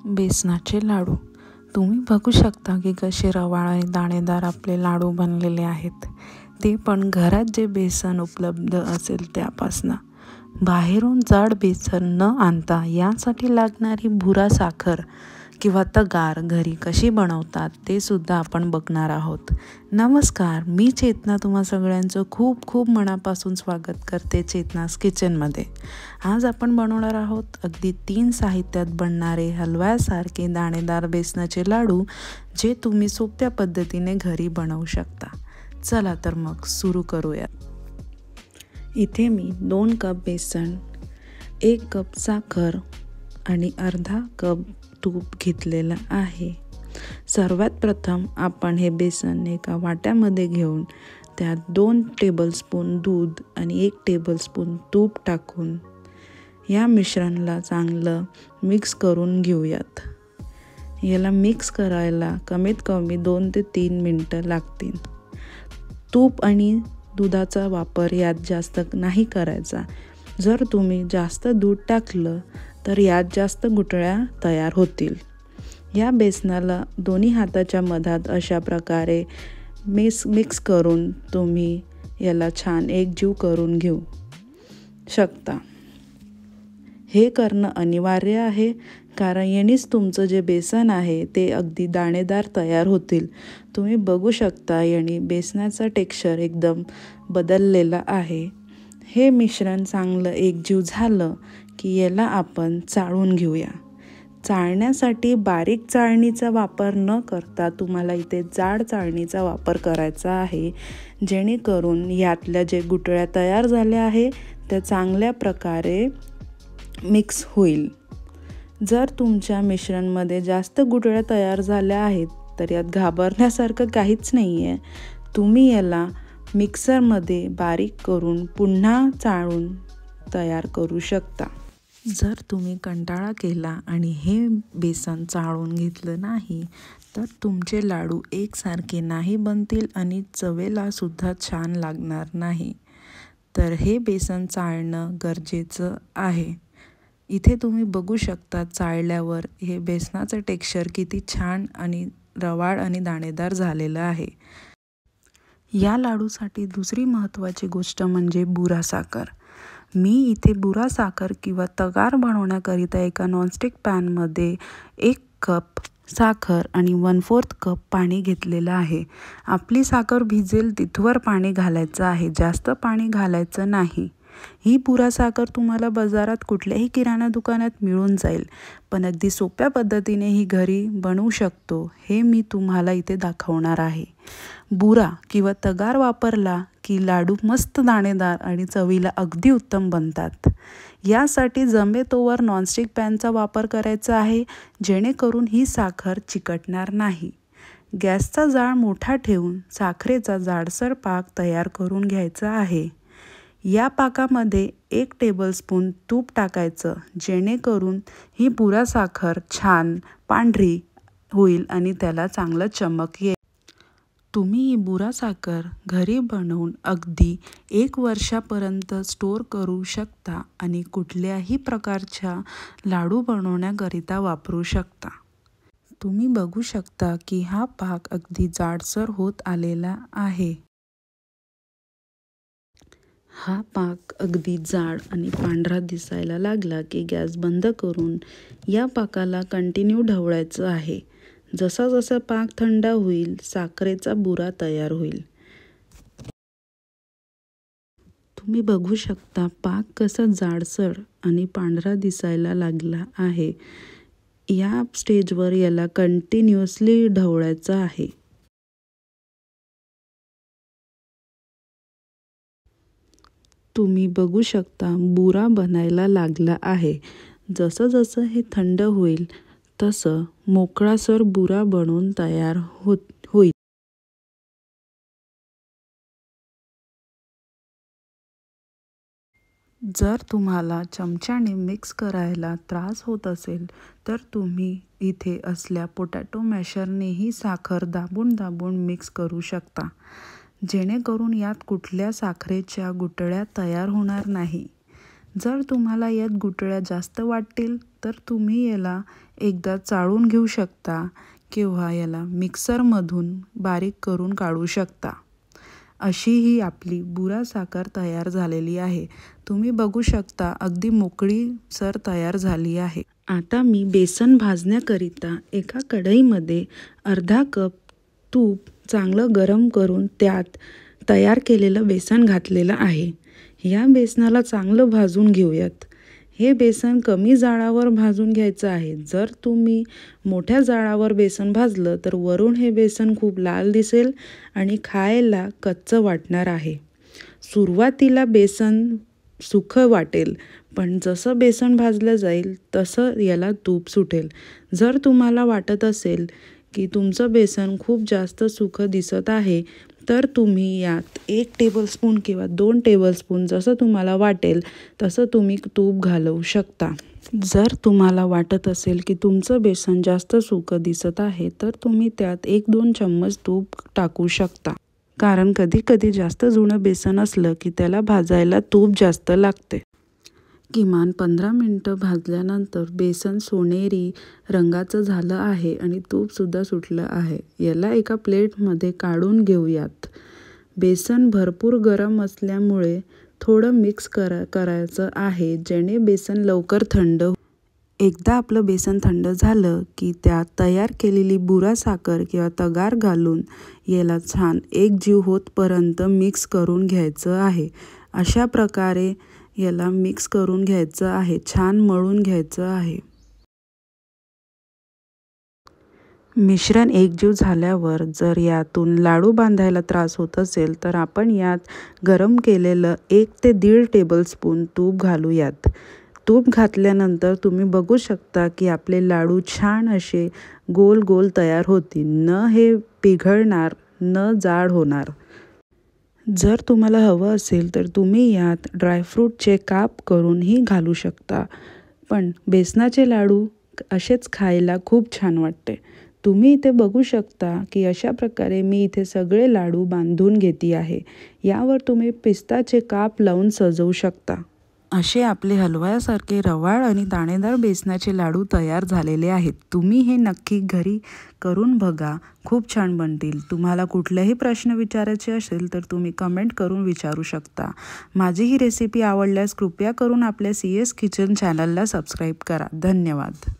बेसनाचे लाडू तुम्ही बघू शकता की कसे रवाळ आणि दाणेदार आपले लाडू बनलेले आहेत, ते पण घरात जे बेसन उपलब्ध असेल त्यापासनं. बाहेरून जाड बेसन न आणता यासाठी लागणारी भुरा साखर किंवा तगार घरी कशी बनवतात ते सुद्धा आपण बघणार आहोत. नमस्कार, मी चेतना तुम्हा सगळ्यांचं खूप खूप मनापासून स्वागत करते चेतनास किचनमध्ये. आज आपण बनवणार आहोत अगदी 3 साहित्यात बनणारे हलव्यासारखे दाणेदार बेसनाचे लाडू, जे तुम्ही सोप्या पद्धतीने घरी बनवू शकता. चला तर मग सुरू करूया. इथे मी 2 कप बेसन, 1 कप साखर आणि अर्धा कप तूप घेतलेलं आहे. सर्वात प्रथम आपण हे बेसन एका वाट्यामध्ये घेऊन त्यात 2 टेबलस्पून दूध आणि 1 टेबलस्पून तूप टाकून या मिश्रणाला चांगलं मिक्स करून घेऊयात. याला मिक्स करायला कमीत कमी 2 ते 3 मिनटं लागतील. तूप आणि दुधाचा वापर यात जास्त नाही करायचा. जर तुम्ही जास्त दूध टाकलं तर यात जास्त गुठळ्या तयार होतील. या बेसनाला दोन्ही हाताच्या मधात अशा प्रकारे मिक्स करून तुम्ही याला छान एकजीव करून घेऊ शकता. हे करणं अनिवार्य आहे, कारण यानेच तुमचं जे बेसन आहे ते अगदी दाणेदार तयार होतील. तुम्ही बघू शकता याने बेसनाचा टेक्स्चर एकदम बदललेला आहे. हे मिश्रण चांगलं एकजीव झालं की याला आपण चाळून घेऊया. चाळण्यासाठी बारीक चाळणीचा वापर न करता तुम्हाला इथे जाड चाळणीचा वापर करायचा आहे, जेणेकरून यातल्या जे गुठळ्या तयार झाल्या आहे त्या चांगल्या प्रकारे मिक्स होईल. जर तुमच्या मिश्रणमध्ये जास्त गुठळ्या तयार झाल्या आहेत तर यात घाबरण्यासारखं काहीच नाही आहे. तुम्ही याला मिक्सरमध्ये बारीक करून पुन्हा चाळून तयार करू शकता. जर तुम्ही कंटाळा केला आणि हे बेसन चाळून घेतलं नाही तर तुमचे लाडू एकसारखे नाही बनतील आणि चवेला सुद्धा छान लागणार नाही. तर हे बेसन चाळणं गरजेचं आहे. इथे तुम्ही बघू शकता चाळल्यावर हे बेसनाचं टेक्स्चर किती छान आणि रवाळ आणि दाणेदार झालेलं आहे. या लाडूसाठी दुसरी महत्त्वाची गोष्ट म्हणजे बुरा साखर. मी इथे बुरा साखर किंवा तगार बनवण्याकरिता एका नॉनस्टिक पॅनमध्ये 1 कप साखर आणि 1/4 कप पाणी घेतलेलं आहे. आपली साखर भिजेल तिथवर पाणी घालायचं आहे, जास्त पाणी घालायचं नाही. ही बुरा साखर तुम्हाला बाजारात कुठल्याही किराणा दुकानात मिळून जाईल, पण अगदी सोप्या पद्धतीने ही घरी बनवू शकतो हे मी तुम्हाला इथे दाखवणार आहे. बुरा किंवा तगार वापरला की लाडू मस्त दाणेदार आणि चवीला अगदी उत्तम बनतात. यासाठी जमेतोवर नॉनस्टिक पॅनचा वापर करायचा आहे, जेणेकरून ही साखर चिकटणार नाही. गॅसचा जाळ मोठा ठेवून साखरेचा जाडसर पाक तयार करून घ्यायचा आहे. या पाकामध्ये 1 टेबलस्पून तूप टाकायचं, जेणेकरून ही बुरा साखर छान पांढरी होईल आणि त्याला चांगलं चमक येईल. तुम्ही ही बुरा साखर घरी बनवून अगदी 1 वर्षापर्यंत स्टोअर करू शकता आणि कुठल्याही प्रकारच्या लाडू बनवण्याकरिता वापरू शकता. तुम्ही बघू शकता की हा पाक अगदी जाडसर होत आलेला आहे. हा पाक अगदी जाड आणि पांढरा दिसायला लागला की गॅस बंद करून या पाकाला कंटिन्यू ढवळायचं आहे. जसा जसा पाक थंड होईल साखरेचा बुरा तयार होईल. तुम्ही बघू शकता पाक कसा जाडसर आणि पांढरा दिसायला लागला आहे. या स्टेजवर याला कंटिन्युअसली ढवळायचं आहे. तुम्ही बघू शकता बुरा बनायला लागला आहे. जसं जसं हे थंड होईल तसं मोकळासर बुरा बनून तयार होईल. जर तुम्हाला चमच्याने मिक्स करायला त्रास होत असेल तर तुम्ही इथे असल्या पोटॅटो मॅशरनेही साखर दाबून दाबून मिक्स करू शकता, जेणेकरून यात कुठल्या साखरेच्या गुठळ्या तयार होणार नाही. जर तुम्हाला यात गुठळ्या जास्त वाटतील तर तुम्ही याला एकदा चाळून घेऊ शकता किंवा याला मिक्सरमधून बारीक करून काढू शकता। अशी ही आपली बुरा साखर तयार झालेली आहे। तुम्ही बघू शकता अगदी मोकळीसर तयार झाली आहे। आता मी बेसन भाजण्याकरिता एका कढईमध्ये अर्धा कप तूप चांगलं गरम करून त्यात तयार केलेलं बेसन घातलेलं आहे। या बेसनाला चांगलं भाजून घेऊयात। हे बेसन कमी जाळावर भाजून घ्यायचं आहे। जर तुम्ही मोठ्या जाळावर बेसन भाजलं तर वरून हे बेसन खूप लाल दिसेल आणि खायला कच्चं वाटणार आहे। सुरुवातीला बेसन सुखं वाटेल, पण जसं बेसन भाजलं जाईल तसं याला तूप सुटेल। जर तुम्हाला वाटत असेल की तुमचं बेसन खूप जास्त सुखं दिसत आहे, तर तुम्ही यात 1 टेबलस्पून किंवा 2 टेबलस्पून जसं तुम्हाला वाटेल तसं तुम्ही तूप घालवू शकता। जर तुम्हाला वाटत असेल की तुमचं बेसन जास्त सुकं दिसत आहे, तर तुम्ही त्यात 1-2 चम्मच तूप टाकू शकता। कारण कधी-कधी जास्त जुनं बेसन असलं की त्याला भाजायला तूप जास्त लागते। किमान 15 मिनिटं भाजल्यानंतर बेसन सोनेरी रंगाचं झालं आहे आणि तूपसुद्धा सुटलं आहे। याला एका प्लेटमध्ये काढून घेऊयात। बेसन भरपूर गरम असल्यामुळे थोडं मिक्स करायचं आहे, जेणे बेसन लवकर थंड होईल। एकदा आपलं बेसन थंड झालं की त्यात तयार केलेली बुरा साखर किंवा तगार घालून याला छान एकजीव होतपर्यंत मिक्स करून घ्यायचं आहे। अशा प्रकारे याला मिक्स करून घ्यायचं आहे, छान मळून घ्यायचं आहे। मिश्रण एकजीव झाल्यावर जर यातून लाडू बांधायला त्रास होत असेल तर आपण यात गरम केलेलं 1 ते 1.5 टेबलस्पून तूप घालूयात। तूप घातल्यानंतर तुम्ही बघू शकता की आपले लाडू छान असे गोल गोल तयार होतील, न हे पिघळणार न जाड होणार। जर तुम्हाला हवं असेल तर तुम्ही यात ड्रायफ्रूटचे काप करूनही घालू शकता, पण बेसनाचे लाडू असेच खायला खूप छान वाटते। तुम्ही इथे बघू शकता की अशा प्रकारे मी इथे सगळे लाडू बांधून घेते आहे। यावर तुम्ही पिस्ताचे काप लावून सजवू शकता। असे आपले हलव्यासारखे रवाळ आणि दाणेदार बेसनाचे लाडू तयार झालेले आहेत। तुम्ही हे नक्की घरी करून बघा, खूप छान बनतील। तुम्हाला कुठलेही प्रश्न विचारायचे असेल तर तुम्ही कमेंट करून विचारू शकता। माझी ही रेसिपी आवडल्यास कृपया करून आपल्या CS किचन चॅनलला सबस्क्राईब करा। धन्यवाद।